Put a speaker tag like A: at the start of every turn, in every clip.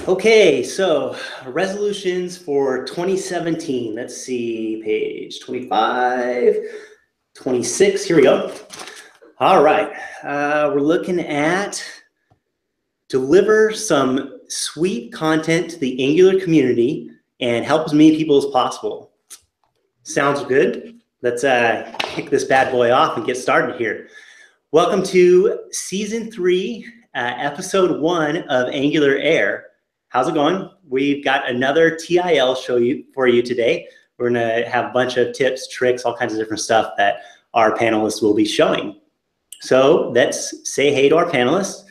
A: Okay, so resolutions for 2017. Let's see, page 25, 26. Here we go. All right, we're looking at deliver some sweet content to the Angular community and help as many people as possible. Sounds good? Let's kick this bad boy off and get started here. Welcome to season 3, episode 1 of AngularAir. How's it going? We've got another TIL for you today. We're gonna have a bunch of tips, tricks, all kinds of different stuff that our panelists will be showing. So let's say hey to our panelists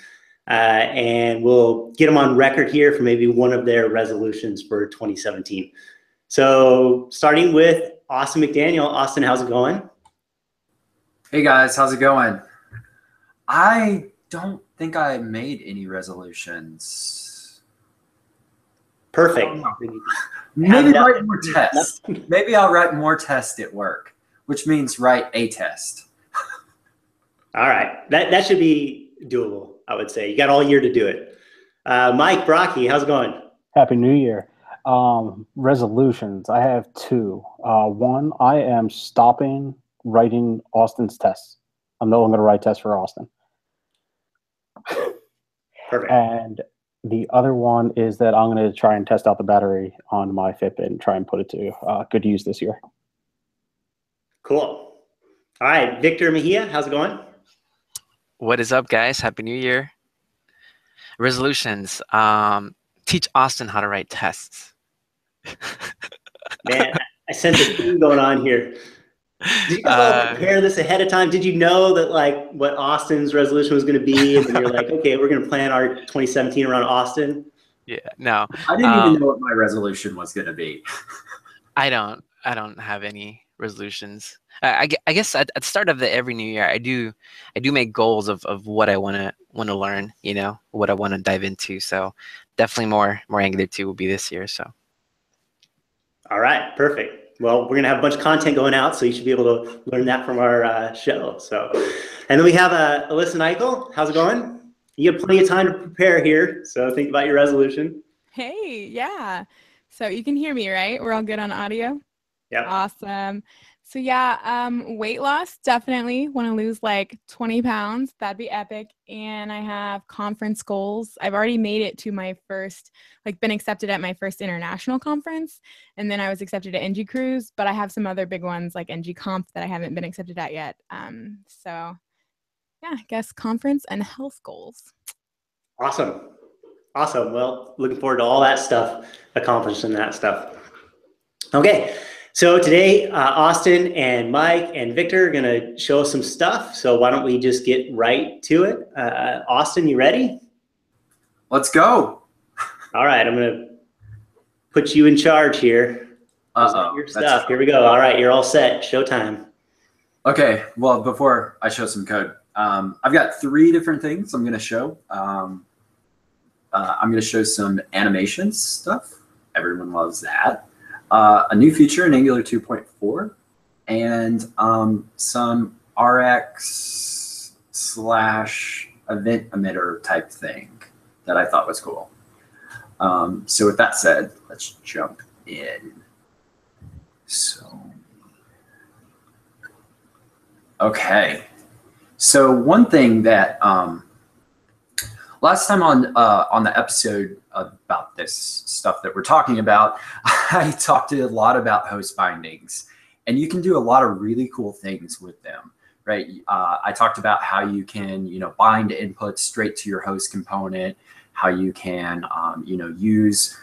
A: and we'll get them on record here for maybe one of their resolutions for 2017. So starting with Austin McDaniel. Austin, how's it going?
B: Hey guys, how's it going? I don't think I made any resolutions.
A: Perfect.
B: Maybe write more tests. Maybe I'll write more tests at work, which means write a test.
A: All right, that should be doable, I would say. You got all year to do it. Mike Brocky, how's it going?
C: Happy New Year. Resolutions, I have 2. One, I am stopping writing Austin's tests. I'm no longer going to write tests for Austin.
A: Perfect.
C: And the other one is that I'm going to try and test out the battery on my Fitbit and try and put it to good use this year.
A: Cool. All right, Victor Mejia, how's it going?
D: What is up, guys? Happy New Year. Resolutions. Teach Austin how to write tests.
A: Man, I sense a theme going on here. Did you guys all prepare this ahead of time? Did you know that like what Austin's resolution was going to be, and then you're like, okay, we're going to plan our 2017 around Austin?
D: Yeah, no.
B: I didn't even know what my resolution was going to be.
D: I don't have any resolutions. I guess at the start of every new year, I do make goals of what I want to learn. You know, what I want to dive into. So definitely more Angular 2 will be this year. So.
A: All right, perfect. Well, we're gonna have a bunch of content going out, so you should be able to learn that from our show. So, and then we have Alyssa Nichol. How's it going? You have plenty of time to prepare here, so think about your resolution.
E: Hey, yeah. So you can hear me, right? We're all good on audio?
A: Yeah.
E: Awesome. So yeah, weight loss, definitely want to lose like 20 pounds. That'd be epic. And I have conference goals. I've already made it to my first, been accepted at my first international conference. And then I was accepted at NG Cruise, but I have some other big ones like NG Conf that I haven't been accepted at yet. So yeah, I guess conference and health goals.
A: Awesome. Awesome. Well, looking forward to all that stuff, accomplishing that stuff. Okay. So today, Austin and Mike and Victor are going to show us some stuff. So why don't we just get right to it? Austin, you ready?
B: Let's go.
A: All right, I'm going to put you in charge here. Your stuff. Here we go. All right, you're all set. Showtime.
B: Okay, well, before I show some code, I've got 3 different things I'm going to show. I'm going to show some animations stuff. Everyone loves that. A new feature in Angular 2.4, and some RX/event emitter type thing that I thought was cool. So with that said, let's jump in. So, okay. So one thing that last time on the episode about this stuff that we're talking about, I talked a lot about host bindings, and you can do a lot of really cool things with them, right? I talked about how you can, bind inputs straight to your host component, how you can, use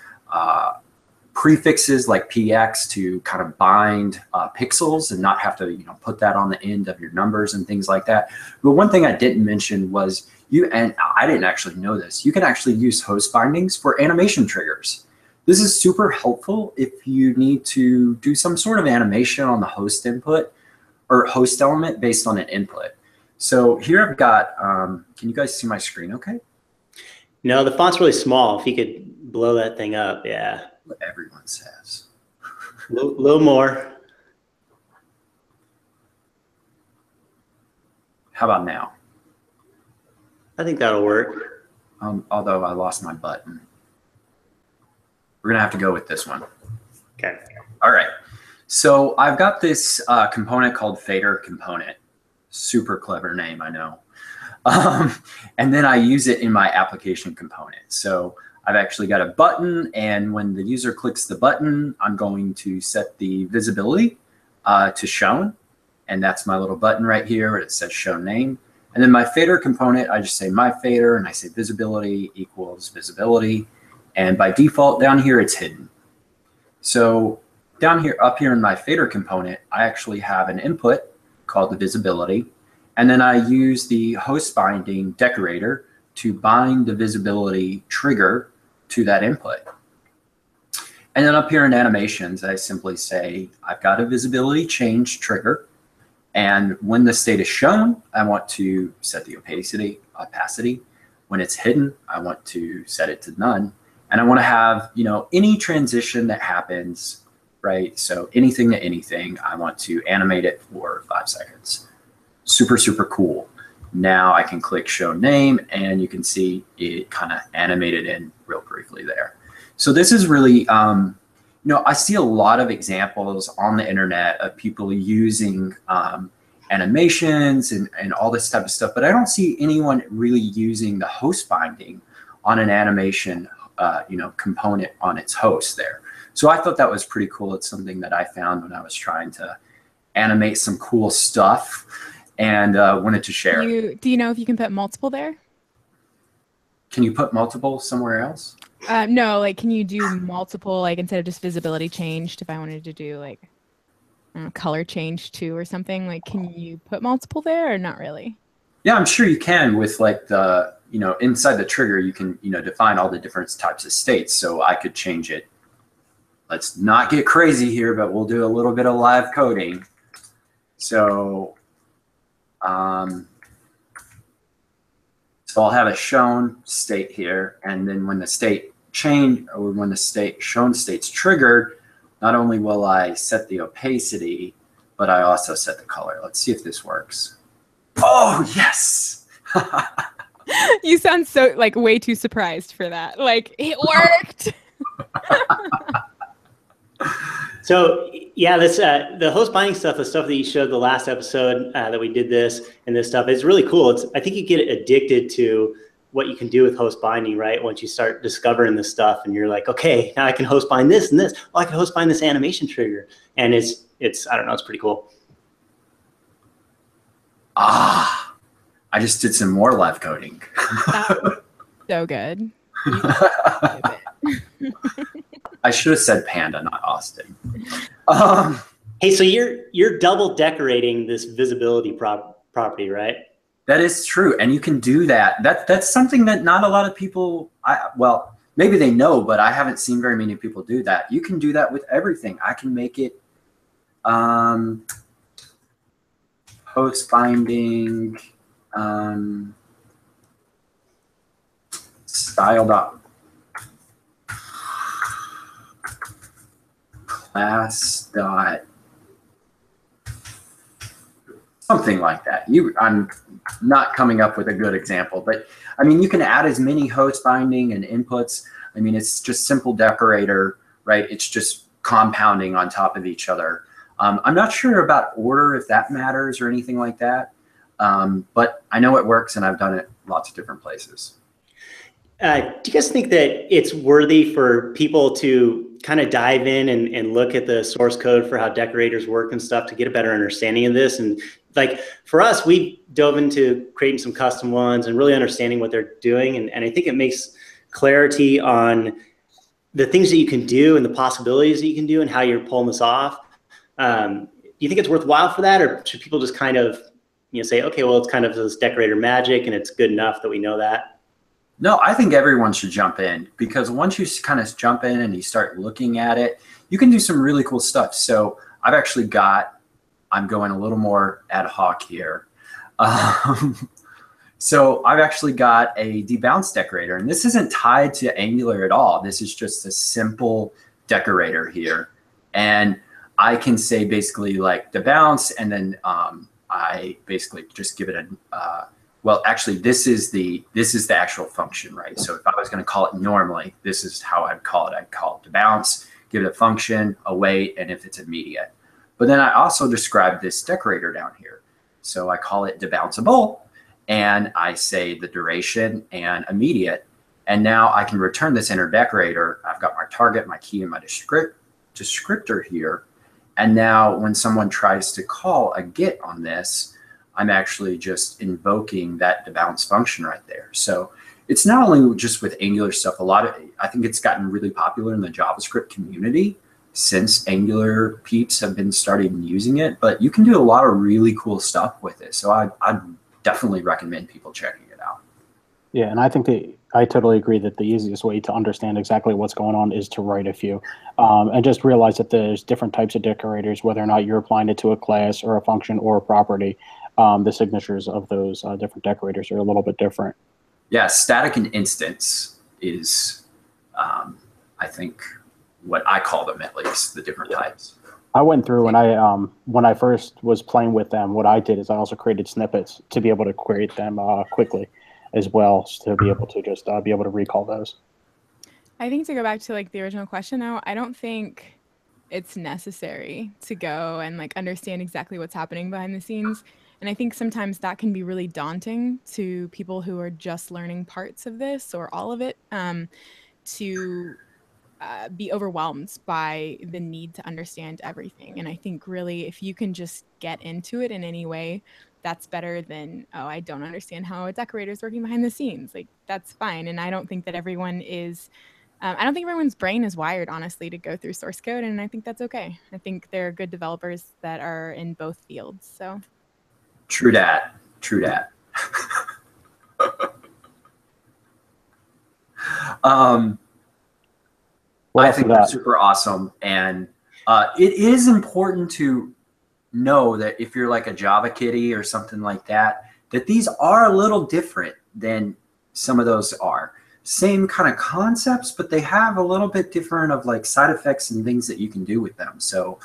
B: prefixes like PX to kind of bind pixels and not have to, put that on the end of your numbers and things like that. But one thing I didn't mention was and I didn't actually know this, you can actually use host bindings for animation triggers. This is super helpful if you need to do some sort of animation on the host input or host element based on an input. So here I've got, can you guys see my screen okay?
A: No, the font's really small. If you could blow that thing up, yeah.
B: What everyone says.
A: A little more.
B: How about now?
A: I think that'll work.
B: Although I lost my button. We're gonna have to go with this one.
A: Okay.
B: All right. So I've got this component called fader component. Super clever name, I know. And then I use it in my application component. So I've actually got a button, and when the user clicks the button, I'm going to set the visibility to shown. And that's my little button right here where it says show name. And then my fader component, I just say my fader, and I say visibility equals visibility. And by default down here, it's hidden. So down here, up here in my fader component, I actually have an input called the visibility. And then I use the host binding decorator to bind the visibility trigger to that input. And then up here in animations, I simply say, I've got a visibility change trigger. And when the state is shown, I want to set the opacity. When it's hidden, I want to set it to none. And I want to have, any transition that happens, right? So anything to anything, I want to animate it for 5 seconds. Super, super cool. Now I can click show name, and you can see it kind of animated in real briefly there. So this is really, I see a lot of examples on the internet of people using animations and all this type of stuff, but I don't see anyone really using the host binding on an animation, component on its host there. So I thought that was pretty cool. It's something that I found when I was trying to animate some cool stuff, and wanted to share.
E: Do you know if you can put multiple there?
B: Can you put multiple somewhere else?
E: No, like can you do multiple, like instead of just visibility changed, if I wanted to do like color change too or something, like can you put multiple there or not really?
B: Yeah, I'm sure you can with like the, inside the trigger, you can, define all the different types of states. So I could change it. Let's not get crazy here, but we'll do a little bit of live coding. So, so I'll have a shown state here, and then when the state change, or when the shown state's triggered, not only will I set the opacity, but I also set the color. Let's see if this works. Oh, yes.
E: You sound so like way too surprised for that. Like it worked.
A: So yeah, this the host binding stuff, the stuff that you showed the last episode that we did this and this stuff is really cool. I think you get addicted to what you can do with host binding, right? Once you start discovering this stuff, and you're like, okay, now I can host bind this and this. Well, I can host bind this animation trigger, and it's I don't know, it's pretty cool.
B: I just did some more live coding.
E: That was so good.
B: I should have said Panda, not Austin.
A: Hey, so you're double decorating this visibility property, right?
B: That is true, and you can do that. That's something that not a lot of people, well, maybe they know, but I haven't seen very many people do that. You can do that with everything. I can make it host binding style class dot something like that. I'm not coming up with a good example, but I mean, you can add as many host binding and inputs. I mean, it's just simple decorator, right? It's just compounding on top of each other. I'm not sure about order, if that matters or anything like that, but I know it works, and I've done it lots of different places.
A: Do you guys think that it's worthy for people to kind of dive in and look at the source code for how decorators work and stuff to get a better understanding of this? And like for us, we dove into creating some custom ones and really understanding what they're doing. And I think it makes clarity on the things that you can do and the possibilities that you can do and how you're pulling this off. Do you think it's worthwhile for that, or should people just kind of, say, okay, well, it's kind of this decorator magic and it's good enough that we know that?
B: No, I think everyone should jump in, because once you kind of jump in and you start looking at it, you can do some really cool stuff. So I've actually I'm going a little more ad hoc here. So I've actually got a debounce decorator, and this isn't tied to Angular at all. This is just a simple decorator here. And I can say basically like debounce, and then I basically just give it a well, actually, this is the actual function, right? So if I was going to call it normally, this is how I'd call it. I'd call it to bounce, give it a function, a wait, and if it's immediate. But then I also describe this decorator down here. So I call it debounceable, and I say the duration and immediate. And now I can return this inner decorator. I've got my target, my key, and my descriptor here. And now when someone tries to call a get on this, I'm actually just invoking that debounce function right there. So it's not only just with Angular stuff, I think it's gotten really popular in the JavaScript community since Angular peeps have been starting using it, but you can do a lot of really cool stuff with it. So I'd definitely recommend people checking it out.
C: Yeah, and I think I totally agree that the easiest way to understand exactly what's going on is to write a few, and just realize that there's different types of decorators, whether or not you're applying it to a class or a function or a property. The signatures of those different decorators are a little bit different.
B: Yeah, static and instance is, I think, what I call them, at least, the different types.
C: I went through and when I first was playing with them, what I did is I also created snippets to be able to create them quickly as well, to be able to just be able to recall those.
E: I think to go back to like the original question though, I don't think it's necessary to go and like understand exactly what's happening behind the scenes. And I think sometimes that can be really daunting to people who are just learning parts of this or all of it, to be overwhelmed by the need to understand everything. And I think really if you can just get into it in any way, that's better than, oh, I don't understand how a decorator is working behind the scenes. Like that's fine. And I don't think that everyone is, I don't think everyone's brain is wired, honestly, to go through source code. And I think that's okay. I think there are good developers that are in both fields. So
B: True dat. True dat. I think that's super awesome. And it is important to know that if you're like a Java kiddie or something like that, that these are a little different than some of those are. Same kind of concepts, but they have a little bit different of like side effects and things that you can do with them. So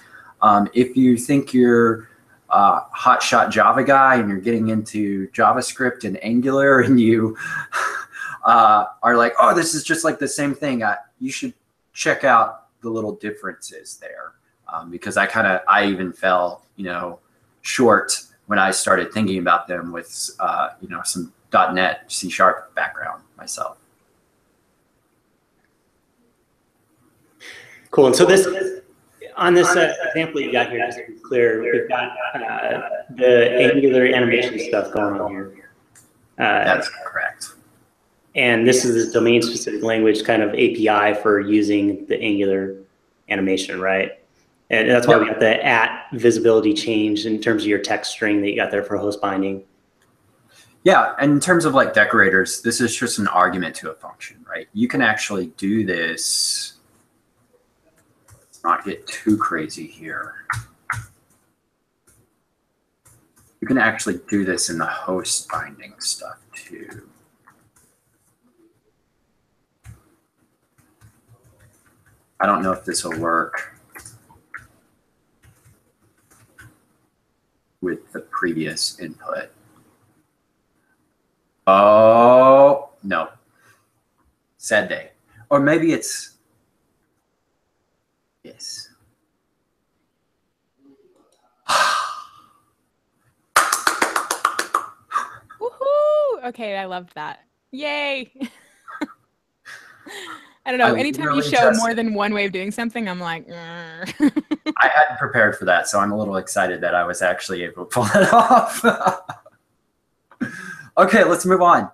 B: if you think you're a hotshot Java guy and you're getting into JavaScript and Angular and you are like, oh, this is just like the same thing, you should check out the little differences there, because I even fell, short when I started thinking about them with, some .NET C# background myself.
A: Cool. And so on this example you got here, just to be clear, we've got the Angular animation stuff going on here.
B: That's correct.
A: And this is a domain-specific language kind of API for using the Angular animation, right? And that's why we got the @visibility change in terms of your text string that you got there for host binding.
B: Yeah, and in terms of like decorators, this is just an argument to a function, right? You can actually do this. Let's not get too crazy here. You can actually do this in the host binding stuff too. I don't know if this will work with the previous input. Oh, no. Sad day. Or maybe it's, yes.
E: woohoo! Okay, I loved that. Yay! I don't know. Anytime you show more than one way of doing something, I'm like, I
B: hadn't prepared for that, so I'm a little excited that I was actually able to pull it off. Okay, let's move on.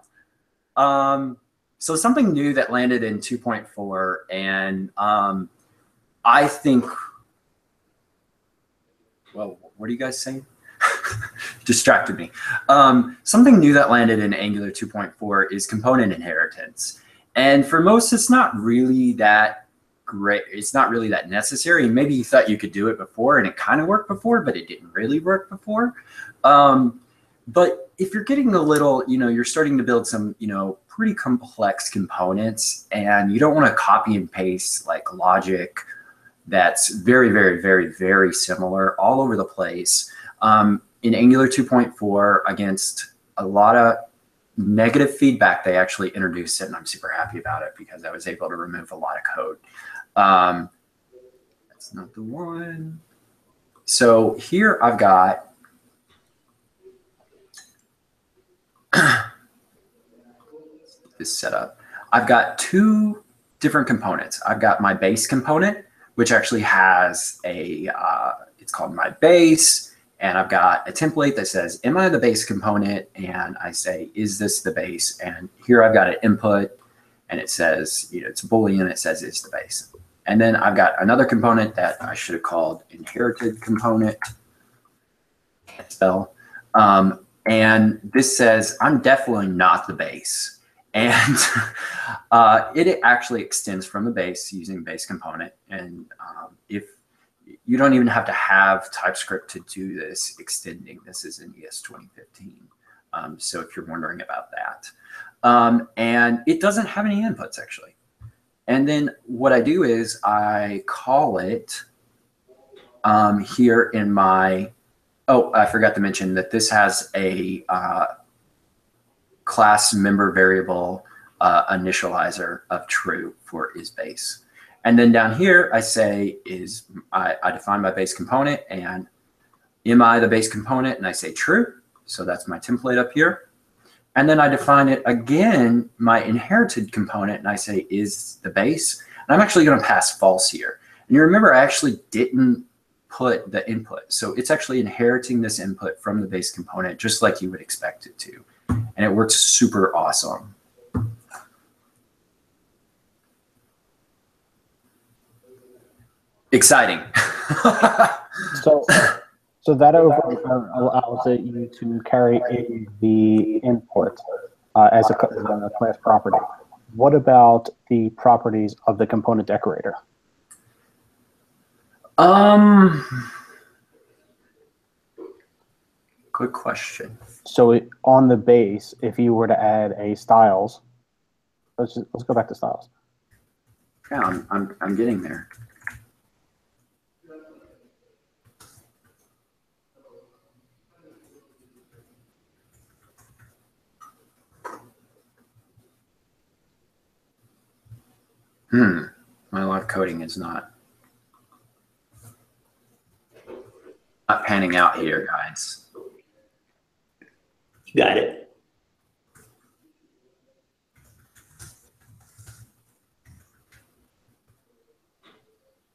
B: So something new that landed in 2.4, and I think, well, what are you guys saying? Distracted me. Something new that landed in Angular 2.4 is component inheritance. And for most, it's not really that great. It's not really that necessary. And maybe you thought you could do it before and it kind of worked before, but it didn't really work before. But if you're getting a little, you're starting to build some, pretty complex components and you don't want to copy and paste like logic that's very, very, very, very similar all over the place. In Angular 2.4, against a lot of negative feedback, they actually introduced it, and I'm super happy about it because I was able to remove a lot of code. That's not the one. So here I've got this setup. I've got two different components. I've got my base component, which actually has a, it's called my base. And I've got a template that says, am I the base component? And I say, is this the base? And here I've got an input and it says, you know, it's a Boolean, it says is the base. And then I've got another component that I should have called inherited component. Spell. And this says, I'm definitely not the base. And it actually extends from the base using base component. And if you don't even have to have TypeScript to do this extending, this is in ES 2015. So if you're wondering about that. And it doesn't have any inputs actually. And then what I do is I call it here in my, oh, I forgot to mention that this has a class member variable initializer of true for is base. And then down here, I say is, I define my base component and am I the base component? And I say true. So that's my template up here. And then I define it again, my inherited component, and I say is the base. And I'm actually going to pass false here. And you remember, I actually didn't put the input. So it's actually inheriting this input from the base component, just like you would expect it to. And it works super awesome. Exciting.
C: So that allows you to carry in the input as a class property. What about the properties of the component decorator?
B: Good question.
C: So on the base, if you were to add a styles, let's go back to styles.
B: Yeah, I'm getting there. My live coding is not panning out here, guys.
A: You got it.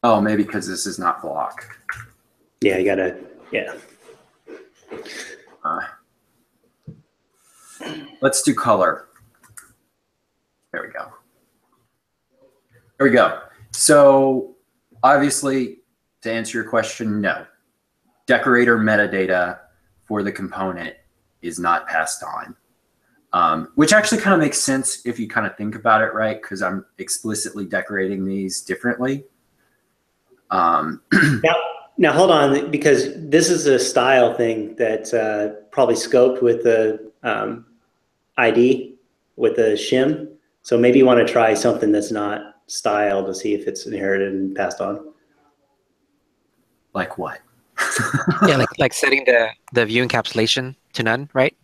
B: Oh, maybe because this is not block.
A: Yeah, you gotta, yeah.
B: Let's do color. There we go. There we go. So obviously, to answer your question, no. Decorator metadata for the component is not passed on, which actually kind of makes sense if you kind of think about it, right? Because I'm explicitly decorating these differently.
A: Now hold on, because this is a style thing that probably scoped with the ID, with the shim. So maybe you want to try something that's not style to see if it's inherited and passed on.
B: Like what?
D: Yeah, like setting the view encapsulation to none, right?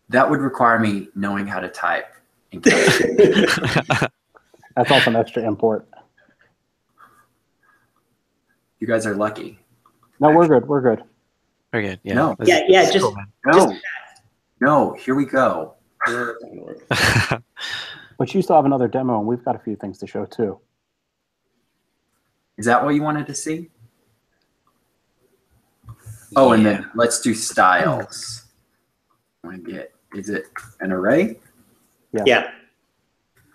B: That would require me knowing how to type.
C: That's also an extra import.
B: You guys are lucky.
C: No, we're good. We're good.
D: We're good. Yeah.
B: No.
A: Yeah, just
D: cool, man.
B: No, here we go.
C: But you still have another demo, and we've got a few things to show too.
B: Is that what you wanted to see? Oh, and then let's do styles. I want to get, is it an array?
A: Yeah.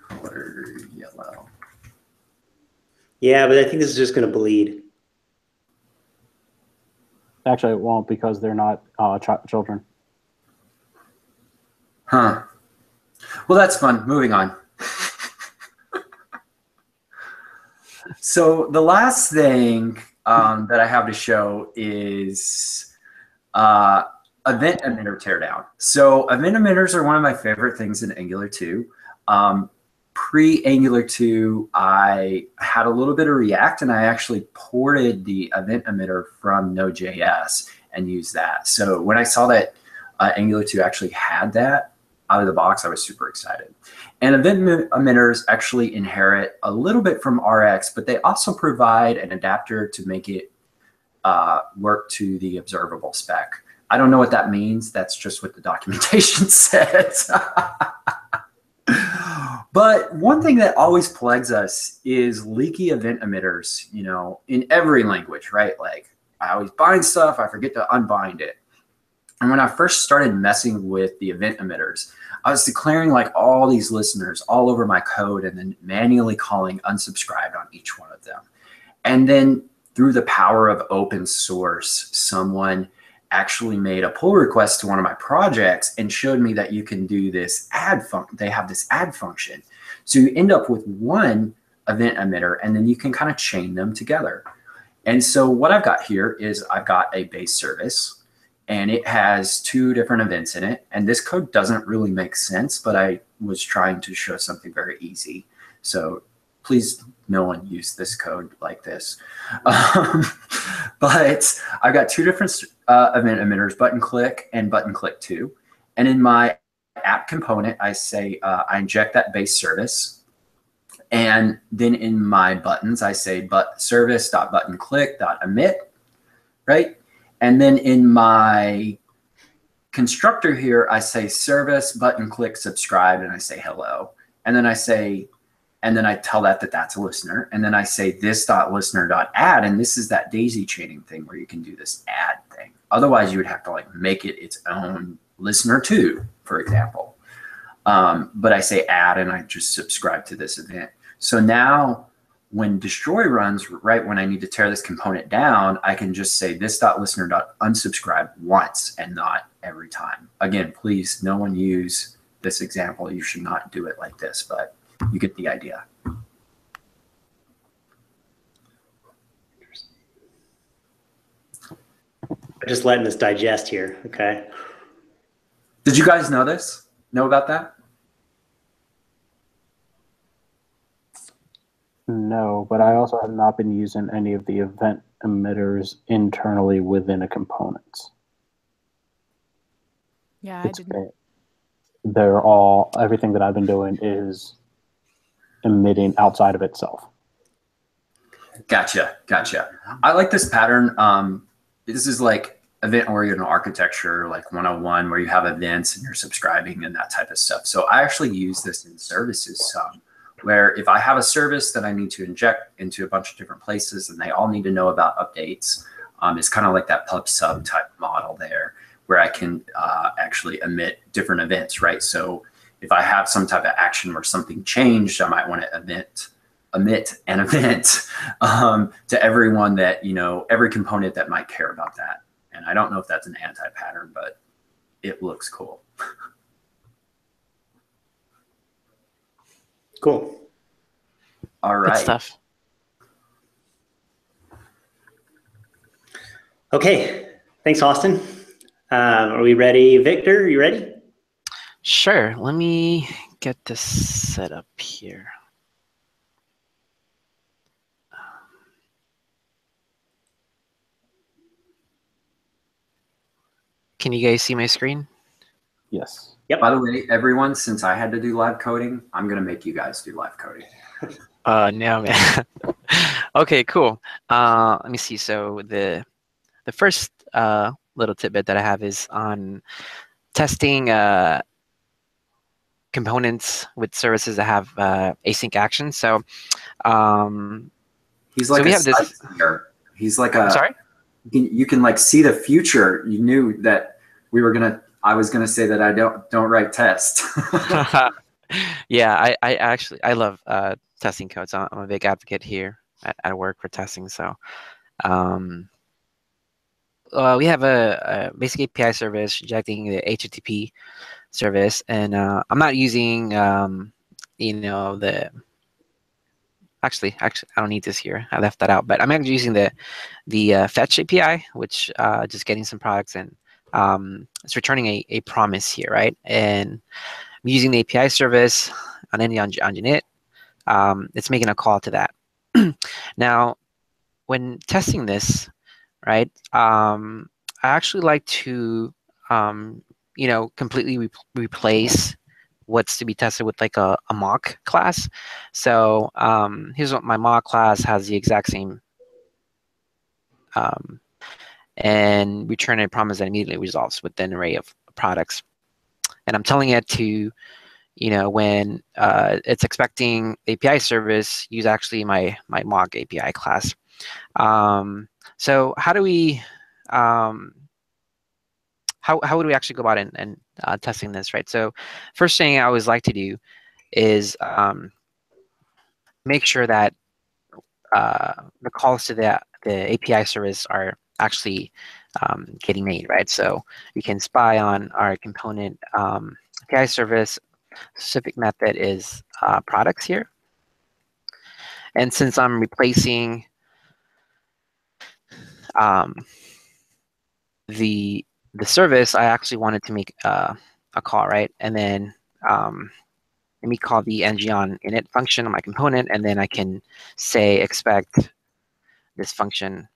B: Color yellow.
A: Yeah, but I think this is just going to bleed.
C: Actually, it won't because they're not children.
B: Huh. Well, that's fun. Moving on. So the last thing that I have to show is event emitter teardown. So event emitters are one of my favorite things in Angular 2. Pre-Angular 2, I had a little bit of React, and I actually ported the event emitter from Node.js and used that. So when I saw that Angular 2 actually had that out of the box. I was super excited. And event emitters actually inherit a little bit from RX, but they also provide an adapter to make it work to the observable spec. I don't know what that means. That's just what the documentation says. But one thing that always plagues us is leaky event emitters, you know, in every language, right? Like I always bind stuff, I forget to unbind it. And when I first started messing with the event emitters, I was declaring like all these listeners all over my code and then manually calling unsubscribed on each one of them. And then through the power of open source, someone actually made a pull request to one of my projects and showed me that you can do this add function. They have this add function. So you end up with one event emitter and then you can kind of chain them together. And so what I've got here is I've got a base service and it has 2 different events in it. And this code doesn't really make sense, but I was trying to show something very easy. So please, no one use this code like this. But I've got 2 different event emitters, button click and button click 2. And in my app component, I say I inject that base service. And then in my buttons, I say service.buttonClick.emit, right? And then in my constructor here, I say service button click subscribe, and I say hello. And then I say, and then I tell that that's a listener. And then I say this.listener.add, and this is that daisy chaining thing where you can do this add thing. Otherwise, you would have to like make it its own listener too, for example. But I say add, and I just subscribe to this event. So now when destroy runs, right when I need to tear this component down, I can just say this.listener.unsubscribe once and not every time. Again, please, no one use this example. You should not do it like this, but you get the idea.
A: Just letting this digest here, okay?
B: Did you guys know this? Know about that?
C: No, but I also have not been using any of the event emitters internally within a component.
E: Yeah, I didn't.
C: They're all, everything that I've been doing is emitting outside of itself.
B: Gotcha. I like this pattern. This is like event-oriented architecture, like 101, where you have events and you're subscribing and that type of stuff. So I actually use this in services some, where if I have a service that I need to inject into a bunch of different places and they all need to know about updates, it's kind of like that pub sub type model there, where I can actually emit different events, right? So if I have some type of action where something changed, I might want to emit an event to everyone that, you know, every component that might care about that. And I don't know if that's an anti-pattern, but it looks cool.
A: Cool.
B: All right.
D: Good stuff.
A: Okay. Thanks, Austin. Are we ready? Victor, are you ready?
D: Sure. Let me get this set up here. Can you guys see my screen?
C: Yes.
A: Yep.
B: By the way, everyone, since I had to do live coding, I'm going to make you guys do live coding.
D: No, man. Okay, cool. Let me see. So the first little tidbit that I have is on testing components with services that have async action. So
B: he's like
D: we have this.
B: He's like
D: I'm sorry?
B: You can like see the future. You knew that I was gonna say that I don't write tests.
D: Yeah, I love testing code. So I'm a big advocate here at work for testing. So we have a basic API service injecting the HTTP service, and I'm not using you know, the actually I don't need this here. I left that out, but I'm actually using the fetch API, which just getting some products, and it's returning a promise here, right? And I'm using the API service on any on init. It's making a call to that. Now, when testing this, right, I actually like to completely replace what's to be tested with like a mock class. So here's what my mock class has: the exact same and return a promise that immediately resolves with an array of products. And I'm telling it to, when it's expecting API service, use actually my mock API class. So how do we how would we actually go about and testing this, right? So first thing I always like to do is make sure that the calls to the API service are actually getting made, right? So you can spy on our component API service. Specific method is products here. And since I'm replacing the service, I actually wanted to make a call, right? And then let me call the ng on init function on my component, and then I can say expect this function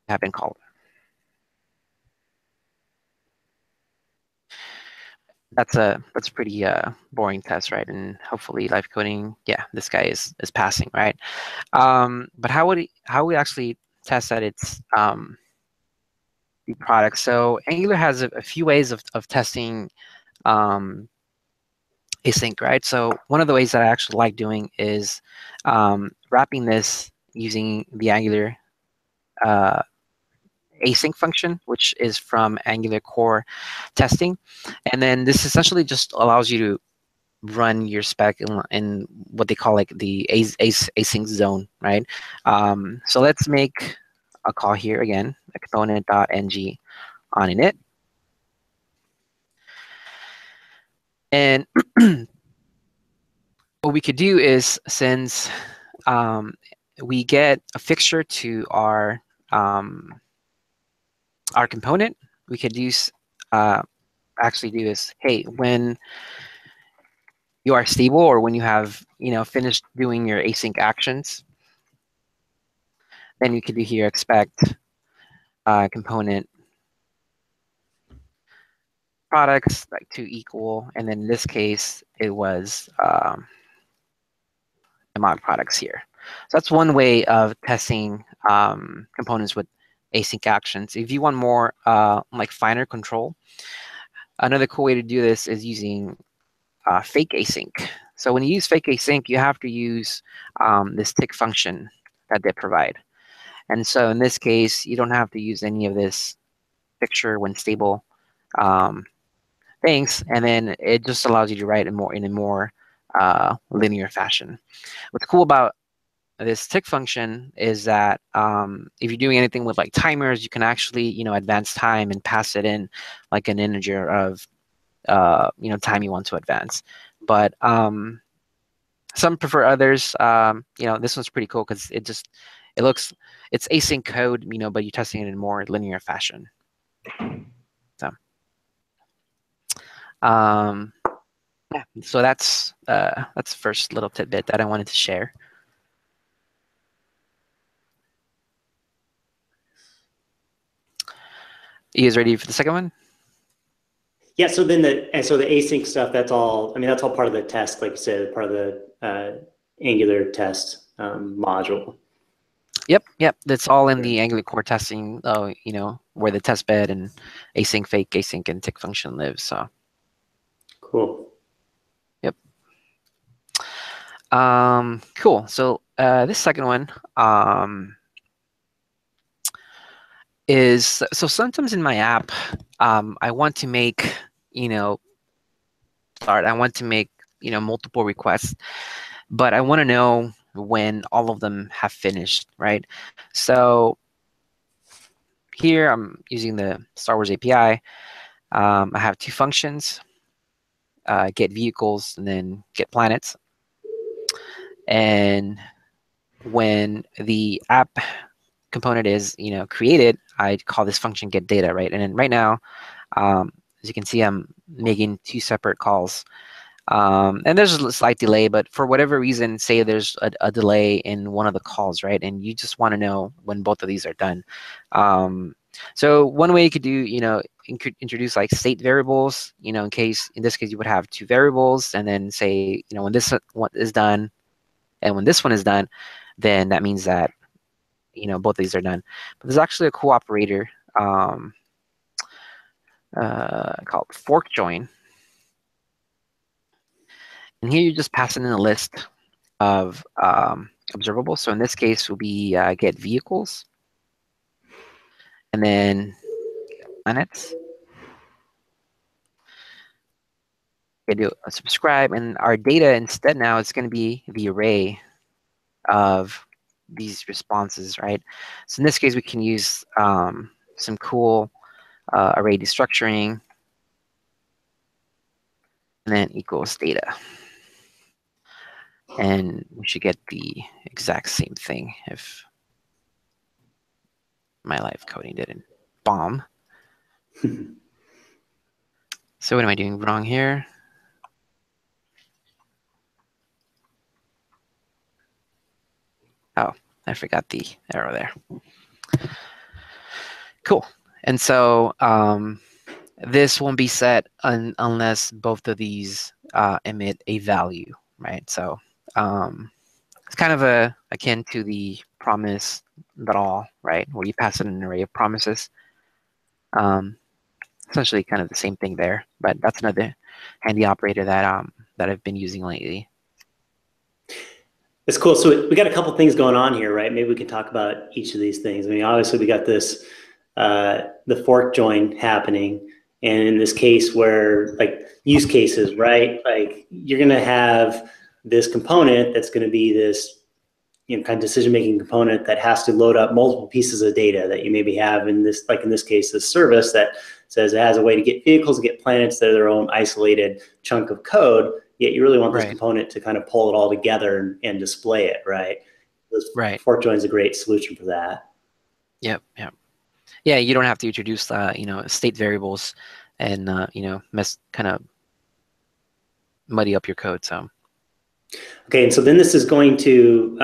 D: have been called. That's a pretty boring test, right? And hopefully live coding, yeah, this guy is passing, right? But how would we actually test that it's the product? So Angular has a few ways of testing async, right? So one of the ways that I actually like doing is wrapping this using the Angular async function, which is from Angular core testing. And then this essentially just allows you to run your spec in what they call like the async zone, right? So let's make a call here again, a component.ng on init. And what we could do is, since we get a fixture to our component, we could use actually do is, hey, when you are stable, or when you have finished doing your async actions, then you could do here expect component products like to equal, and then in this case it was the mock products here. So that's one way of testing components with async actions. If you want more like finer control, another cool way to do this is using fake async. So when you use fake async, you have to use this tick function that they provide. And so in this case, you don't have to use any of this fixture when stable things, and then it just allows you to write in a more linear fashion. What's cool about this tick function is that if you're doing anything with like timers, you can actually advance time and pass it in like an integer of time you want to advance. But some prefer others. This one's pretty cool because it's async code, but you're testing it in more linear fashion. So yeah, so that's the first little tidbit that I wanted to share. You guys ready for the second one?
A: Yeah. So then the async stuff, that's all. I mean, that's all part of the test, like you said, part of the Angular test module.
D: Yep. That's all in the Angular core testing. Where the test bed and async, fake, async, and tick function lives. So
A: cool.
D: Yep. Cool. So this second one is, so sometimes in my app, I want to make multiple requests, but I want to know when all of them have finished, right? So here I'm using the Star Wars API. I have two functions, get vehicles and then get planets. And when the app component is created, I call this function get data, right? And then right now, as you can see, I'm making two separate calls And there's a slight delay, but for whatever reason, say there's a delay in one of the calls, right? And you just want to know when both of these are done. So one way you could do, introduce like state variables, in this case, you would have two variables, and then say, when this one is done and when this one is done, then that means that, both of these are done. But there's actually a cool operator called fork join. And here you're just passing in a list of observables. So in this case, will be get vehicles, and then planets. We do a subscribe, and our data instead now is going to be the array of these responses, right? So in this case, we can use some cool array destructuring, and then equals data. And we should get the exact same thing if my live coding didn't bomb. So what am I doing wrong here? Oh, I forgot the arrow there. Cool. And so this won't be set unless both of these emit a value, right? So it's kind of akin to the promise that all, right? Where you pass in an array of promises. Essentially kind of the same thing there, but that's another handy operator that that I've been using lately.
A: It's cool. So we got a couple things going on here, right? Maybe we can talk about each of these things. I mean, obviously we got this, the fork join happening. And in this case where like use cases, right? Like you're going to have this component that's going to be this, kind of decision-making component that has to load up multiple pieces of data that you maybe have in this, like in this case, this service that says it has a way to get vehicles, to get planets, they're their own isolated chunk of code, yet you really want this component to kind of pull it all together and display it, right? This fork join is a great solution for that.
D: Yep. Yeah, you don't have to introduce, state variables and, kind of muddy up your code, so.
A: Okay, and so then this is going to,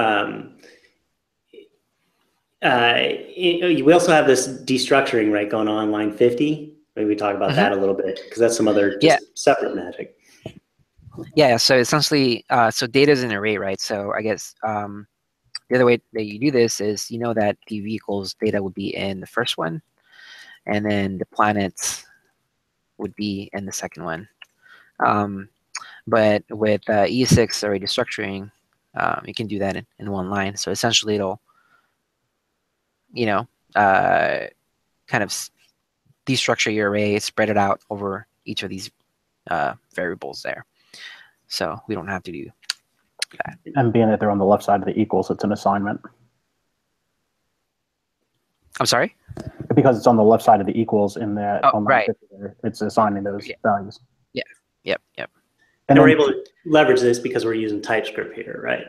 A: we also have this destructuring, right, going on line 50. Maybe we talk about that a little bit, because that's some other separate magic.
D: Yeah, so essentially, so data is an array, right? So I guess the other way that you do this is, that the vehicles data would be in the first one, and then the planets would be in the second one. But with E6 array destructuring, you can do that in one line. So essentially, it'll, kind of destructure your array, spread it out over each of these variables there. So we don't have to do that.
C: And being that they're on the left side of the equals, it's an assignment.
D: I'm sorry?
C: Because it's on the left side of the equals in that,
D: right.
C: It's assigning those values.
D: Yeah. Yep.
A: And we're able to leverage this because we're using TypeScript here, right?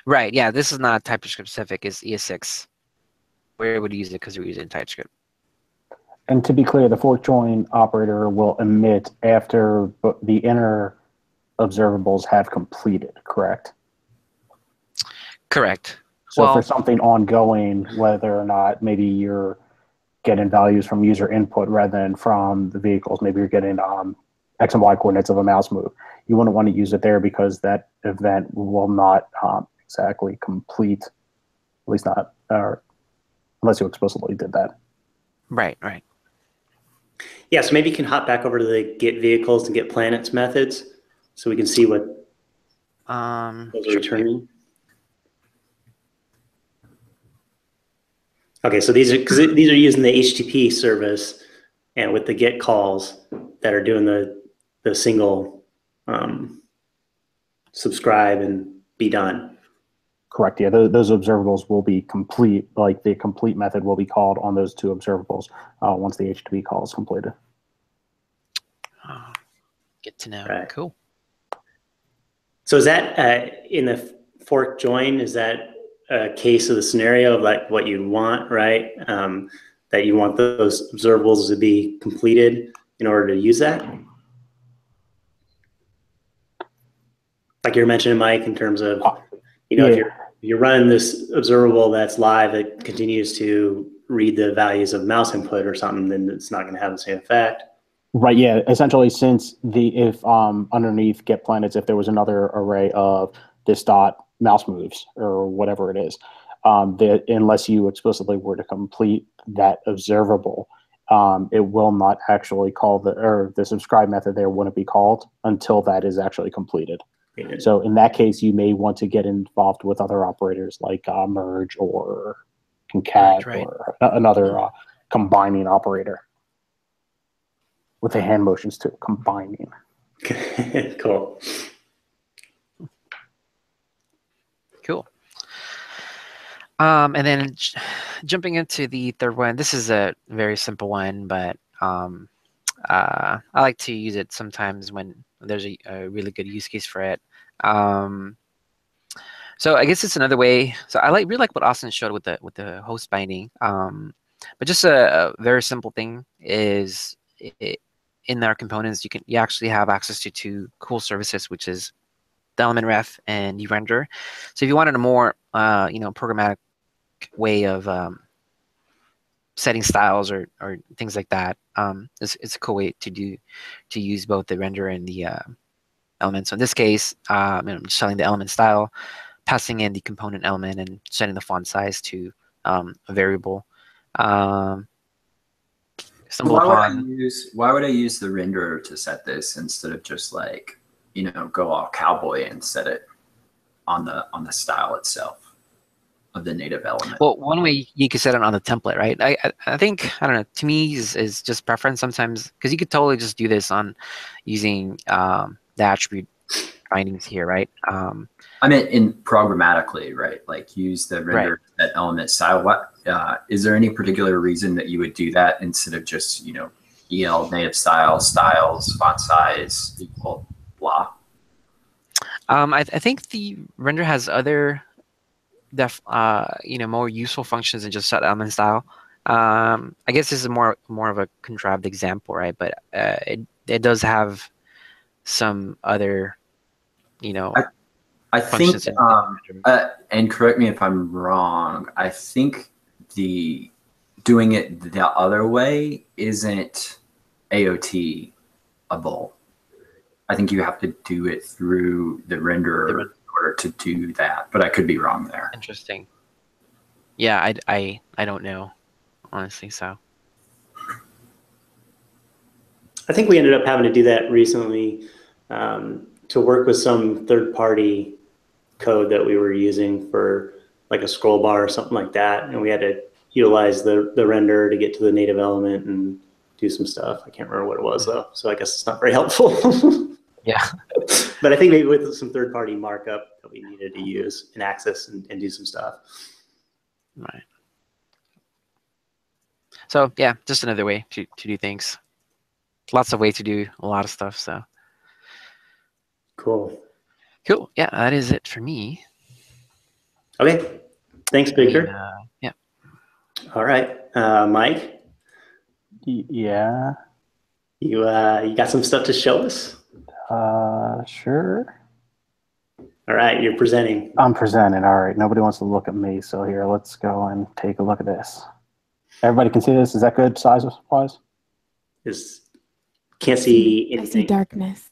D: Right. Yeah. This is not TypeScript specific. It's ES6. We're able to use it because we're using TypeScript.
C: And to be clear, the fork join operator will emit after the inner observables have completed, correct?
D: Correct.
C: So for something ongoing, whether or not maybe you're getting values from user input rather than from the vehicles, maybe you're getting X and Y coordinates of a mouse move. You wouldn't want to use it there because that event will not exactly complete, at least not, unless you explicitly did that.
D: Right.
A: Yeah, so maybe you can hop back over to the get vehicles and get planets methods so we can see what those are returning. Okay, so these are, because these are using the HTTP service and with the get calls that are doing the single subscribe and be done.
C: Correct. Yeah, those observables will be complete. Like the complete method will be called on those two observables once the HTTP call is completed.
D: Good to know.
A: Right.
D: Cool.
A: So is that in the fork join? Is that a case of the scenario of like what you'd want, right? That you want those observables to be completed in order to use that? Like you're mentioning, Mike, in terms of, you know,
C: Yeah.
A: if you're running this observable that's live that continues to read the values of mouse input or something, then it's not going to have the same effect.
C: Right. Yeah. Essentially, since if underneath get planets, if there was another array of this dot mouse moves or whatever it is, that unless you explicitly were to complete that observable, it will not actually call the subscribe method there wouldn't be called until that is actually completed. So in that case, you may want to get involved with other operators like merge or concat or another combining operator with the hand motions too, combining.
A: Cool.
D: Cool. And then jumping into the third one, this is a very simple one, but I like to use it sometimes when there's a really good use case for it. So I guess it's another way. So I really like what Austin showed with the host binding. But just a very simple thing is in our components, you actually have access to two cool services, which is the element ref and the render. So if you wanted a more programmatic way of setting styles or things like that, it's a cool way to use both the render and the element. So in this case, I'm just telling the element style, passing in the component element, and setting the font size to a variable.
B: Why would I use the renderer to set this instead of just like, go all cowboy and set it on the style itself of the native element?
D: Well, one way you could set it on the template, right? I think, I don't know, to me is just preference sometimes, because you could totally just do this on using the attribute bindings here, right?
B: I meant in programmatically, right? Like use the render that element style. What is there any particular reason that you would do that instead of just EL native styles, font size equal blah?
D: I think the render has other more useful functions than just set element style. I guess this is more of a contrived example, right? But it does have some other
B: I think, and correct me if I'm wrong, I think doing it the other way isn't AOT-able. I think you have to do it through the renderer in order to do that, but I could be wrong there.
D: Interesting. Yeah, I don't know, honestly, so.
A: I think we ended up having to do that recently to work with some third-party code that we were using for like a scroll bar or something like that, and we had to utilize the renderer to get to the native element and do some stuff. I can't remember what it was though, so I guess it's not very helpful.
D: Yeah.
A: But I think maybe with some third-party markup that we needed to use and access and do some stuff.
D: Right. So yeah, just another way to do things. Lots of ways to do a lot of stuff. So
A: cool.
D: Cool. Yeah, that is it for me.
A: Okay. Thanks, Victor.
D: Yeah.
A: All right, Mike.
C: Yeah.
A: You got some stuff to show us?
C: Sure.
A: All right, you're presenting.
C: I'm presenting. All right. Nobody wants to look at me, so here, let's go and take a look at this. Everybody can see this. Is that good size-wise?
A: Can't see anything.
E: I see darkness.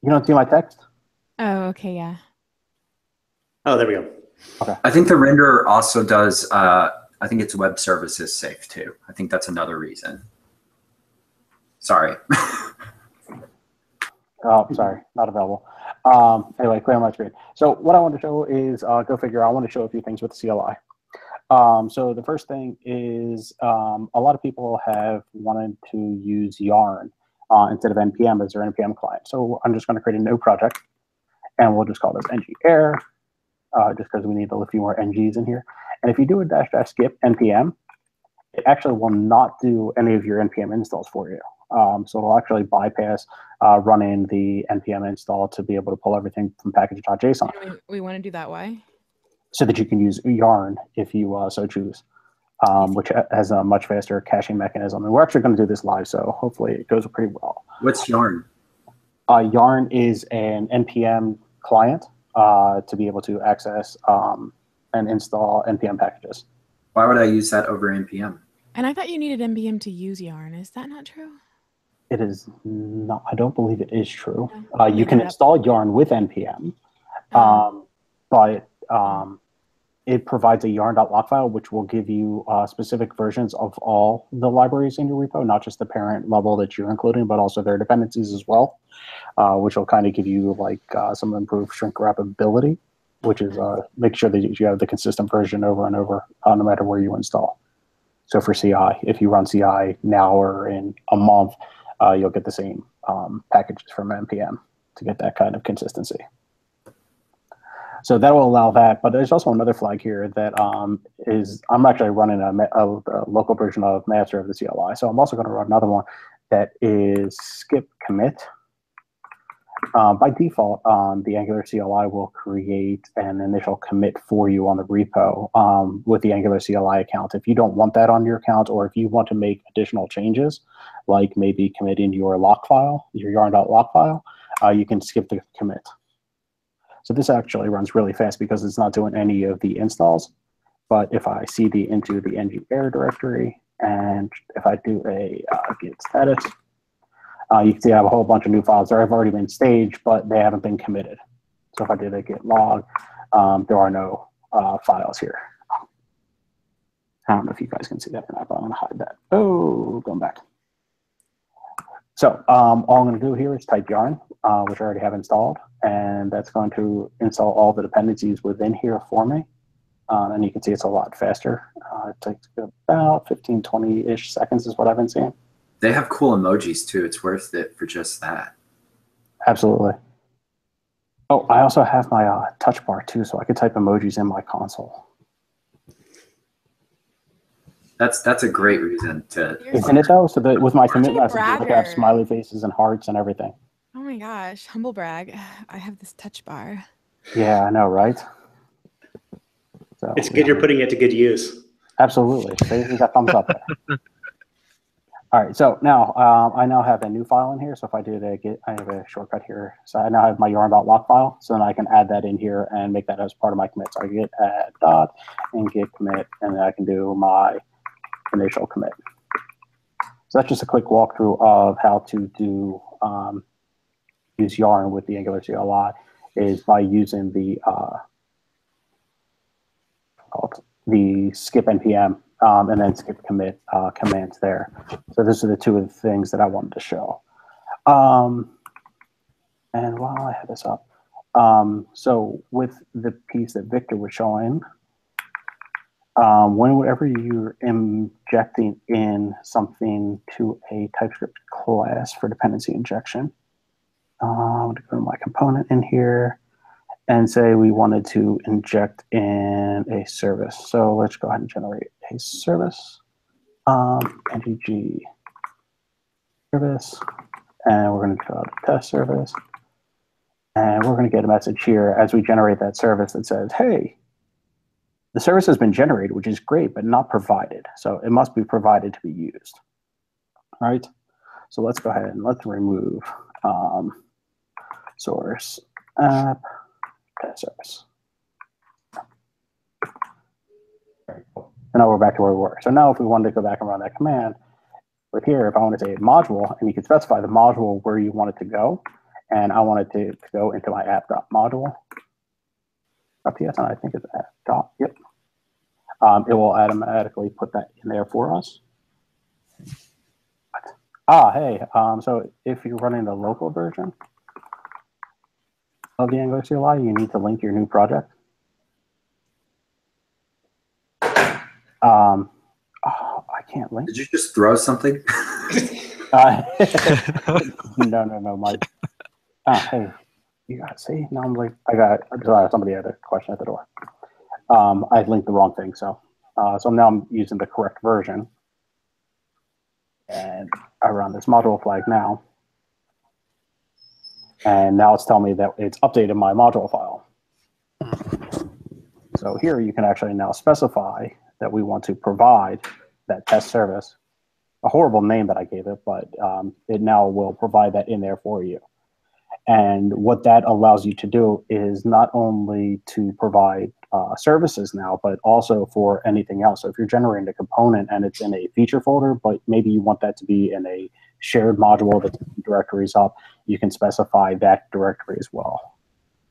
C: You don't see my text?
E: Oh, okay, yeah.
A: Oh, there we go.
C: Okay.
B: I think the renderer also does, I think it's web services safe too. I think that's another reason. Sorry.
C: Oh, sorry, not available. Anyway, clear my screen. So what I want to show is, go figure, I want to show a few things with the CLI. So the first thing is a lot of people have wanted to use Yarn instead of NPM as their NPM client. So I'm just going to create a new project, and we'll just call this ngAir, just because we need a few more NGs in here. And if you do a -- skip NPM, it actually will not do any of your NPM installs for you. So it'll actually bypass running the NPM install to be able to pull everything from package.json.
E: We want to do that. Why?
C: So that you can use Yarn if you so choose, which has a much faster caching mechanism. And we're actually going to do this live, so hopefully it goes pretty well.
B: What's Yarn?
C: Yarn is an NPM client to be able to access and install NPM packages.
B: Why would I use that over NPM?
E: And I thought you needed NPM to use Yarn. Is that not true?
C: It is not. I don't believe it is true.
E: No.
C: You can install Yarn with NPM, but it provides a yarn.lock file, which will give you specific versions of all the libraries in your repo, not just the parent level that you're including, but also their dependencies as well, which will kind of give you like some improved shrink wrappability, which is make sure that you have the consistent version over and over, no matter where you install. So for CI, if you run CI now or in a month, you'll get the same packages from NPM to get that kind of consistency. So that will allow that, but there's also another flag here that is, I'm actually running a local version of master of the CLI. So I'm also going to run another one that is skip commit. By default, the Angular CLI will create an initial commit for you on the repo with the Angular CLI account. If you don't want that on your account, or if you want to make additional changes, like maybe committing your lock file, your yarn.lock file, you can skip the commit. So this actually runs really fast because it's not doing any of the installs. But if I cd into the ngAir directory, and if I do a git status, you can see I have a whole bunch of new files that have already been staged, but they haven't been committed. So if I did a git log, there are no files here. I don't know if you guys can see that or not, but I'm going to hide that. Oh, going back. So all I'm going to do here is type yarn, which I already have installed, and that's going to install all the dependencies within here for me. And you can see it's a lot faster. It takes about 15, 20-ish seconds is what I've been seeing.
B: They have cool emojis too. It's worth it for just that.
C: Absolutely. Oh, I also have my touch bar too, so I could type emojis in my console.
B: That's a great reason to.
C: Isn't it though? So that with my commit messages, I
E: bragger.
C: have smiley faces and hearts and everything.
E: Oh my gosh, humble brag. I have this touch bar.
C: Yeah, I know, right? So,
A: It's good you're putting it to good use.
C: Absolutely. So you got thumbs up there. All right, so now I now have a new file in here. So if I do the git, I have a shortcut here. So I now have my yarn.lock file. So then I can add that in here and make that as part of my commit. So I git add dot and git commit, and then I can do my initial commit. So that's just a quick walkthrough of how to do use Yarn with the Angular CLI is by using the skip npm and then skip commit commands there. So those are the two of the things that I wanted to show. And while I have this up, so with the piece that Victor was showing, whenever you're injecting in something to a TypeScript class for dependency injection, I'm going to go to my component in here and say we wanted to inject in a service. So let's go ahead and generate a service, NTG service, and we're going to draw the test service. And we're going to get a message here as we generate that service that says, hey, the service has been generated, which is great, but not provided. So it must be provided to be used. All right. So let's go ahead and let's remove source app test service. Very cool. And now we're back to where we were. So now if we wanted to go back and run that command, with here, if I want to say module, and you can specify the module where you want it to go, and I want it to go into my app.module. .ts, and I think it's app dot, yep. It will automatically put that in there for us. Hey, so if you're running the local version of the Angular CLI, you need to link your new project. I can't link.
B: Did you just throw something?
C: No. Hey, you got see? Now I'm like, somebody had a question at the door. I linked the wrong thing, so now I'm using the correct version, and I run this module flag now, and now it's telling me that it's updated my module file. So here you can actually now specify that we want to provide that test service. A horrible name that I gave it, but it now will provide that in there for you. And what that allows you to do is not only to provide services now, but also for anything else. So if you're generating a component and it's in a feature folder, but maybe you want that to be in a shared module that directories up, you can specify that directory as well,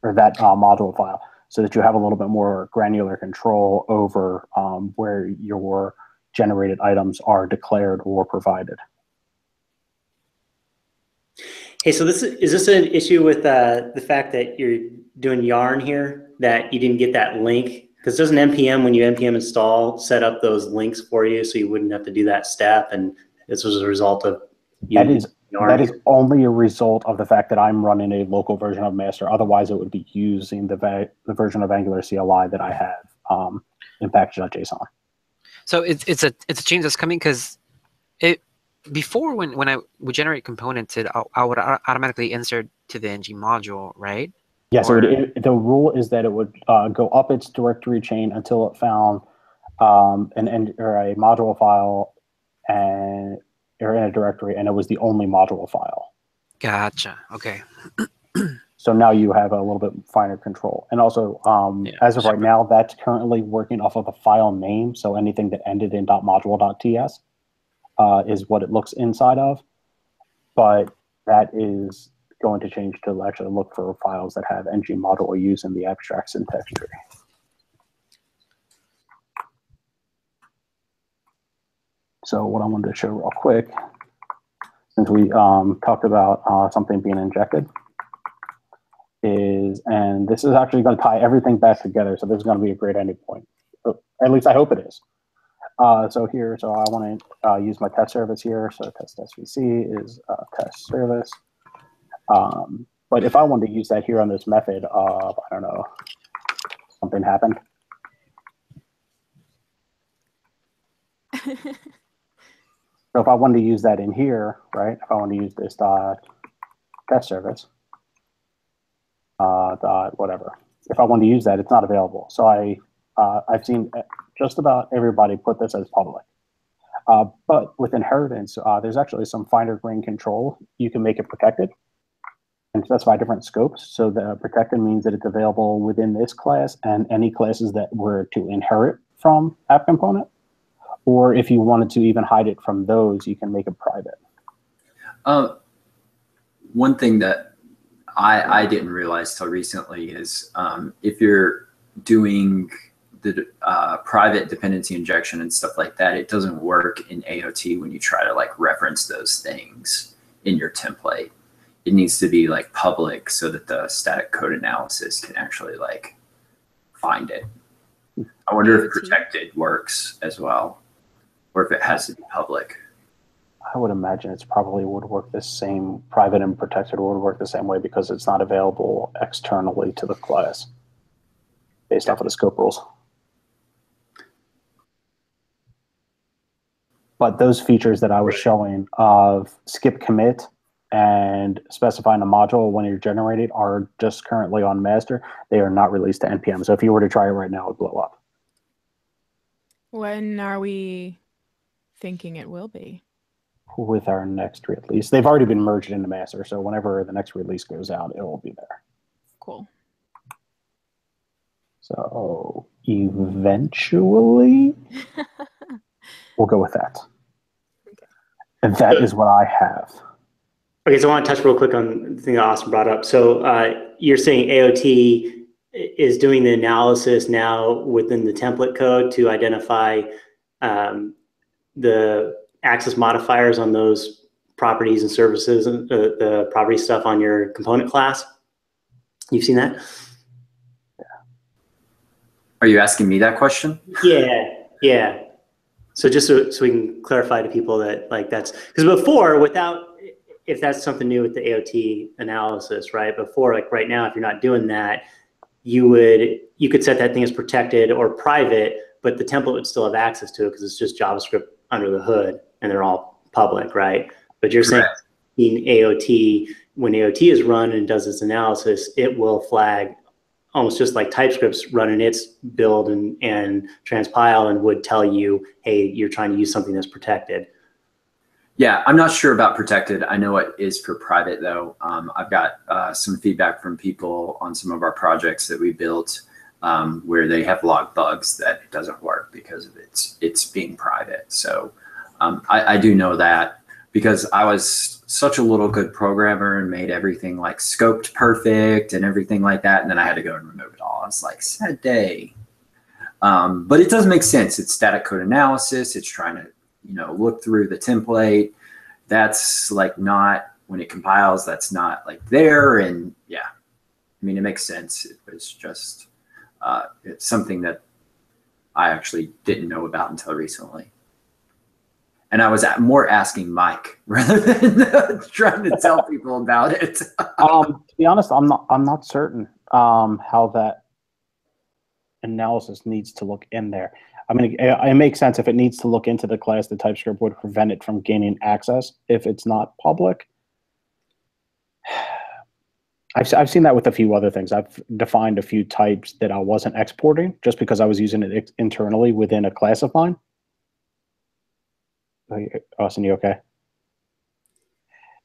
C: or that module file, so that you have a little bit more granular control over where your generated items are declared or provided.
A: Hey, so is this an issue with the fact that you're doing yarn here, that you didn't get that link? Because doesn't npm, when you npm install, set up those links for you so you wouldn't have to do that step? And this was a result of
C: that is only a result of the fact that I'm running a local version of master. Otherwise, it would be using the version of Angular CLI that I have in package.json.
D: So it's a change that's coming, because before when I would generate components, I would automatically insert to the ng module, right?
C: Yeah. So the rule is that it would go up its directory chain until it found or a module file and or in a directory, and it was the only module file.
D: Gotcha. Okay.
C: So now you have a little bit finer control. And also, as of right now, that's currently working off of a file name. So anything that ended in .module.ts is what it looks inside of. But that is going to change to actually look for files that have ng module used in the abstract syntax tree. So what I wanted to show real quick, since we talked about something being injected, and this is actually going to tie everything back together. So this is going to be a great ending point. At least I hope it is. So I want to use my test service here. So test SVC is test service. But if I wanted to use that here on this method of, I don't know, something happened. So if I wanted to use that in here, right? If I want to use this test service, whatever. If I want to use that, it's not available. So I've seen just about everybody put this as public. But with inheritance, there's actually some finer grained control. You can make it protected and specify different scopes. So the protected means that it's available within this class and any classes that were to inherit from app component. Or if you wanted to even hide it from those, you can make it private.
B: One thing that I didn't realize till recently is if you're doing the private dependency injection and stuff like that, it doesn't work in AOT when you try to like reference those things in your template. It needs to be like public so that the static code analysis can actually like find it. I wonder if protected works as well, or if it has to be public.
C: I would imagine it's probably would work the same, private and protected would work the same way because it's not available externally to the class based off of the scope rules. But those features that I was showing of skip commit and specifying a module when you're generating are just currently on master. They are not released to NPM. So if you were to try it right now, it would blow up.
E: When are we thinking it will be?
C: With our next release. They've already been merged into master. So whenever the next release goes out, it will be there.
E: Cool.
C: So eventually, we'll go with that.
E: Okay.
C: And that is what I have.
A: Okay, so I want to touch real quick on the thing that Austin brought up. So you're saying AOT is doing the analysis now within the template code to identify the access modifiers on those properties and services and the property stuff on your component class. You've seen that?
C: Yeah.
B: Are you asking me that question?
A: Yeah. So just so we can clarify to people that like that's because before if that's something new with the AOT analysis, right? Before, like right now, if you're not doing that, you could set that thing as protected or private, but the template would still have access to it because it's just JavaScript under the hood and they're all public, right? But you're saying in AOT, when AOT is run and does its analysis, it will flag almost just like TypeScript's running its build and transpile and would tell you, hey, you're trying to use something that's protected.
B: Yeah, I'm not sure about protected. I know it is for private though. I've got some feedback from people on some of our projects that we built where they have logged bugs that it doesn't work because of it's being private. So I do know that because I was such a little good programmer and made everything like scoped perfect and everything like that. And then I had to go and remove it all. It's like sad day. But it does make sense. It's static code analysis. It's trying to, look through the template. That's like not, when it compiles, that's not like there. And yeah, I mean, it makes sense. It was just, it's something that I actually didn't know about until recently. And I was more asking Mike rather than trying to tell people about it.
C: To be honest, I'm not certain how that analysis needs to look in there. I mean, it makes sense if it needs to look into the class. The TypeScript would prevent it from gaining access if it's not public. I've seen that with a few other things. I've defined a few types that I wasn't exporting just because I was using it internally within a class of mine. Austin, you okay?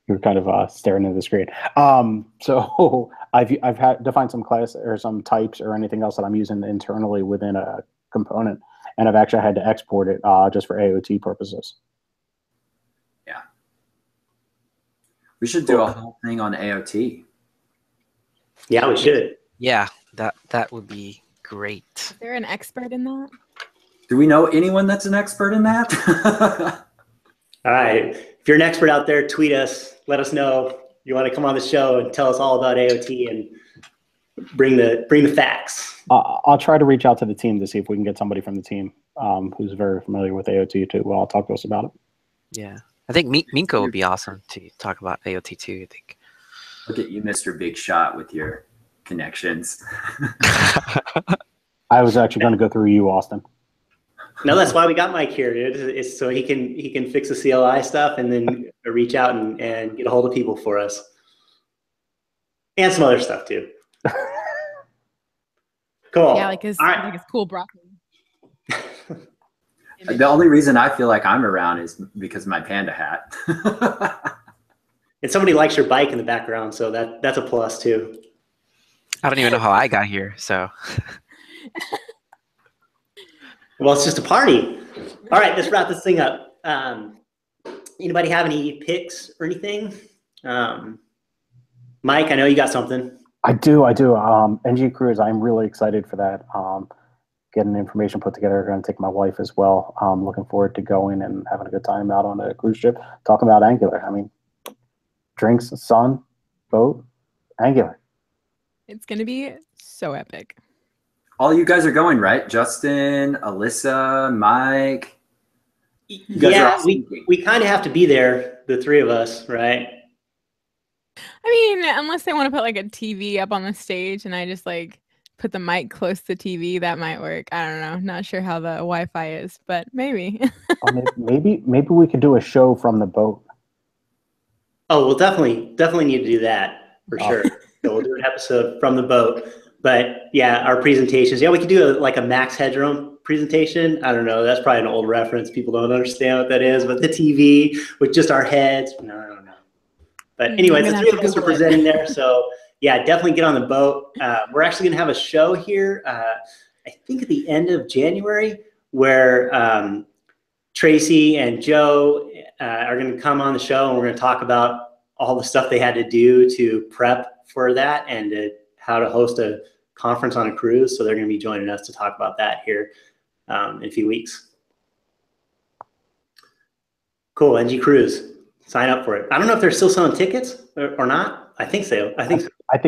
C: You're kind of staring at the screen. So I've had defined some class or some types or anything else that I'm using internally within a component, and I've actually had to export it just for AOT purposes.
B: Yeah, we should do a whole thing on AOT.
A: Yeah, we should.
D: Yeah, that would be great.
E: Is there an expert in that?
B: Do we know anyone that's an expert in that?
A: All right. If you're an expert out there, tweet us. Let us know you want to come on the show and tell us all about AOT and bring the facts.
C: I'll try to reach out to the team to see if we can get somebody from the team who's very familiar with AOT too. Well, I'll talk to us about it.
D: Yeah, I think Minko would be awesome to talk about AOT too. I think.
B: Look at you, Mr. Big Shot, with your connections.
C: I was actually going to go through you, Austin.
A: No, that's why we got Mike here, dude. It's so he can fix the CLI stuff and then reach out and get a hold of people for us. And some other stuff too. Cool.
E: Yeah, like his cool broccoli.
B: The only reason I feel like I'm around is because of my panda hat.
A: And somebody likes your bike in the background, so that's a plus too.
D: I don't even know how I got here, so.
A: Well, it's just a party. All right, let's wrap this thing up. Anybody have any picks or anything? Mike, I know you got something.
C: I do. NG Cruise, I'm really excited for that. Getting information put together. Going to take my wife as well. Looking forward to going and having a good time out on a cruise ship, talking about Angular. I mean, drinks, sun, boat, Angular.
E: It's going to be so epic.
B: All you guys are going, right? Justin, Alyssa, Mike. You guys
A: Yeah,
B: are
A: we kind of have to be there, the three of us, right?
E: I mean, unless they want to put like a TV up on the stage and I just like put the mic close to the TV, that might work. I don't know. Not sure how the Wi-Fi is, but maybe.
C: maybe we could do a show from the boat.
A: Oh, we'll definitely need to do that for sure. So we'll do an episode from the boat. But yeah, our presentations. Yeah, we could do a Max Headroom presentation. I don't know. That's probably an old reference. People don't understand what that is. But the TV with just our heads. No, I don't know. But anyways, the three of us are presenting there. So yeah, definitely get on the boat. We're actually going to have a show here, I think at the end of January, where Tracy and Joe are going to come on the show, and we're going to talk about all the stuff they had to do to prep for that and how to host a conference on a cruise. So they're going to be joining us to talk about that here in a few weeks. Cool, NG Cruise. Sign up for it. I don't know if they're still selling tickets or not. I think so. I think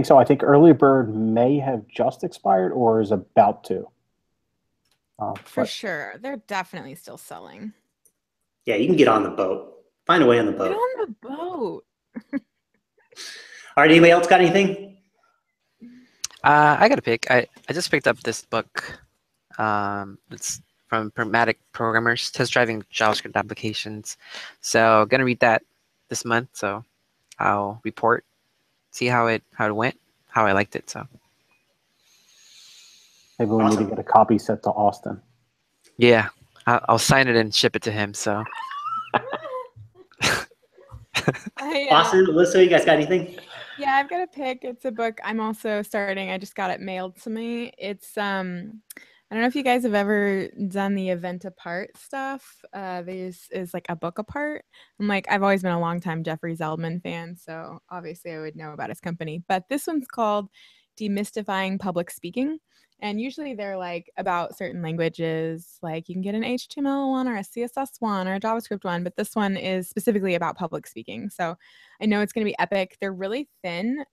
A: so.
C: I think early bird may have just expired or is about to.
E: For sure. They're definitely still selling.
A: Yeah, you can get on the boat. Find a way on the boat.
E: Get on the boat.
A: All right, anybody else got anything?
D: I got a pick. I just picked up this book. It's from Pragmatic Programmers, Test Driving JavaScript Applications. So gonna read that this month. So I'll report, see how it went, how I liked it. So
C: maybe we need to get a copy sent to Austin.
D: Yeah, I'll sign it and ship it to him. So
A: Austin, Alyssa, you guys got anything?
E: Yeah, I've got a pick. It's a book I'm also starting. I just got it mailed to me. It's I don't know if you guys have ever done the event apart stuff. This is like a book apart. I've always been a long time Jeffrey Zeldman fan, so obviously I would know about his company. But this one's called Demystifying Public Speaking. And usually they're like about certain languages, like you can get an HTML one or a CSS one or a JavaScript one, but this one is specifically about public speaking. So I know it's going to be epic. They're really thin,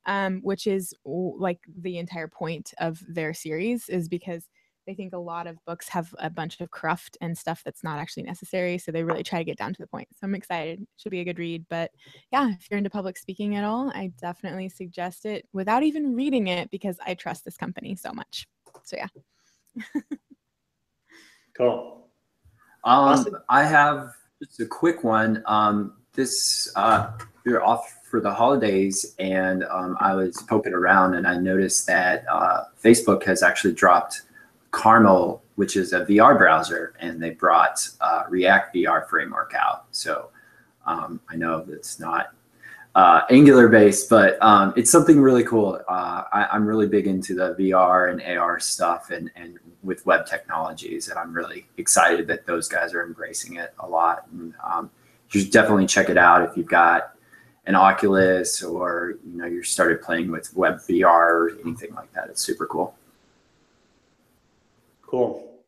E: which is like the entire point of their series, is because they think a lot of books have a bunch of cruft and stuff that's not actually necessary. So they really try to get down to the point. So I'm excited. It should be a good read. But yeah, if you're into public speaking at all, I definitely suggest it without even reading it, because I trust this company so much. So yeah.
A: Cool.
B: I have just a quick one. We're off for the holidays, and I was poking around and I noticed that Facebook has actually dropped Carmel, which is a VR browser, and they brought React VR framework out. So I know that's not Angular based, but it's something really cool. I'm really big into the VR and AR stuff and with web technologies, and I'm really excited that those guys are embracing it a lot. And you should definitely check it out if you've got an Oculus or you started playing with web VR or anything like that. It's super cool.
A: Cool.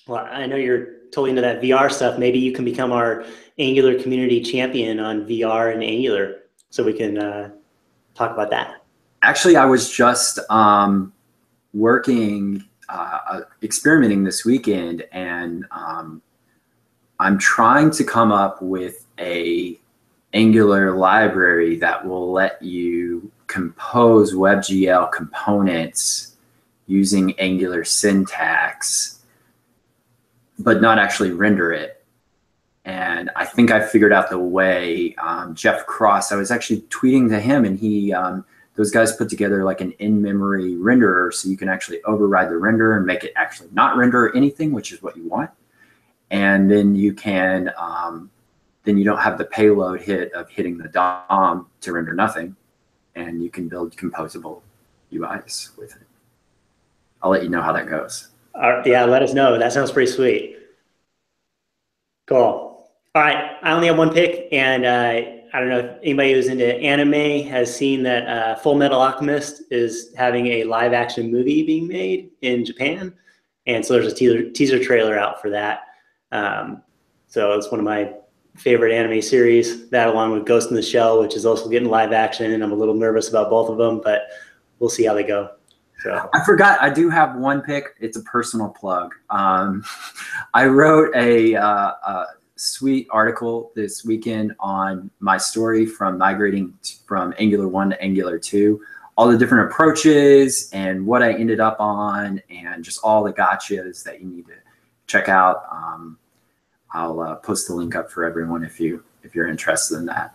A: Well, I know you're totally into that VR stuff. Maybe you can become our Angular community champion on VR and Angular, so we can talk about that.
B: Actually, I was just experimenting this weekend, and I'm trying to come up with a Angular library that will let you compose WebGL components using Angular syntax, but not actually render it. And I think I figured out the way. Jeff Cross, I was actually tweeting to him, and he, those guys put together like an in-memory renderer, so you can actually override the render and make it actually not render anything, which is what you want. And then you can, then you don't have the payload hit of hitting the DOM to render nothing, and you can build composable UIs with it. I'll let you know how that goes.
A: Yeah, let us know. That sounds pretty sweet. Cool. All right, I only have one pick, and I don't know if anybody who's into anime has seen that Full Metal Alchemist is having a live action movie being made in Japan. And so there's a teaser trailer out for that. So it's one of my favorite anime series, that along with Ghost in the Shell, which is also getting live action. And I'm a little nervous about both of them, but we'll see how they go. So.
B: I forgot, I do have one pick. It's a personal plug. I wrote a sweet article this weekend on my story from migrating from Angular 1 to Angular 2, all the different approaches and what I ended up on, and just all the gotchas that you need to check out. I'll post the link up for everyone if you're interested in that.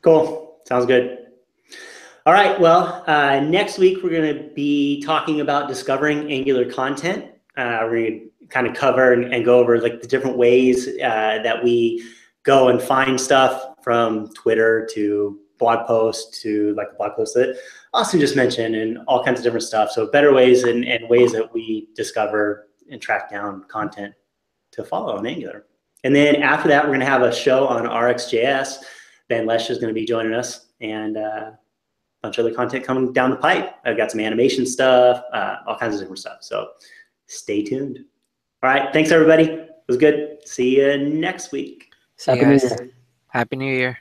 A: Cool. Sounds good. All right. Well, next week we're going to be talking about discovering Angular content. We're going to kind of cover and go over like the different ways that we go and find stuff, from Twitter to blog posts to like the blog post that Austin just mentioned, and all kinds of different stuff. So better ways and ways that we discover and track down content to follow on Angular. And then after that, we're going to have a show on RxJS. Ben Lesh is going to be joining us, and a bunch of other content coming down the pipe. I've got some animation stuff, all kinds of different stuff. So stay tuned. All right. Thanks, everybody. It was good. See you next week.
D: See you guys. Happy New Year.